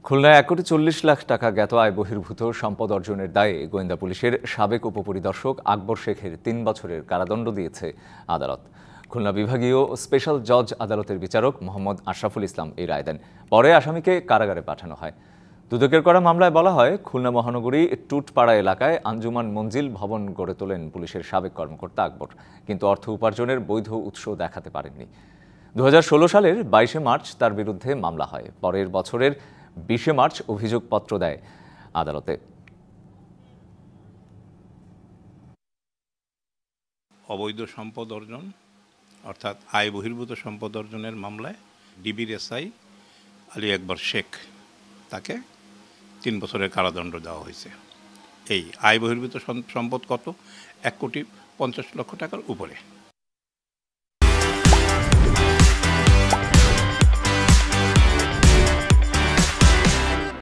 খুলনায় 1,40,00,000 টাকা জ্ঞাত আয় বহির্ভূত সম্পদ অর্জনের দায়ে গোয়েন্দা পুলিশের সাবেক উপপরিদর্শক আকবর শেখের 3 বছরের কারাদণ্ড দিয়েছে আদালত। খুলনা বিভাগীয় স্পেশাল জজ আদালতের বিচারক মোহাম্মদ আশরাফুল ইসলাম এই রায় দেন। পরে আসামিকে কারাগারে পাঠানো হয়। দুদকের করা মামলায় বলা হয়, খুলনা মহানগরী টুটপাড়া এলাকায় আঞ্জুমান মঞ্জিল ভবন গড়ে তোলেন পুলিশের সাবেক কর্মকর্তা আকবর, কিন্তু অর্থ উপার্জনের বৈধ উৎস দেখাতে পারেননি। 2016 সালের 22 মার্চ তার বিরুদ্ধে মামলা হয়। পরের বছরের 20 মার্চ অভিযোগপত্র দেয় আদালতে। অবৈধ সম্পদ অর্জন অর্থাৎ আয় বহির্ভূত সম্পদ অর্জনের মামলায় ডিবির এসআই আলী আকবর শেখ তাকে 3 বছরের কারাদণ্ড দেওয়া হয়েছে। এই আয় বহির্ভূত সম্পদ কত? 1,50,00,000 টাকার উপরে।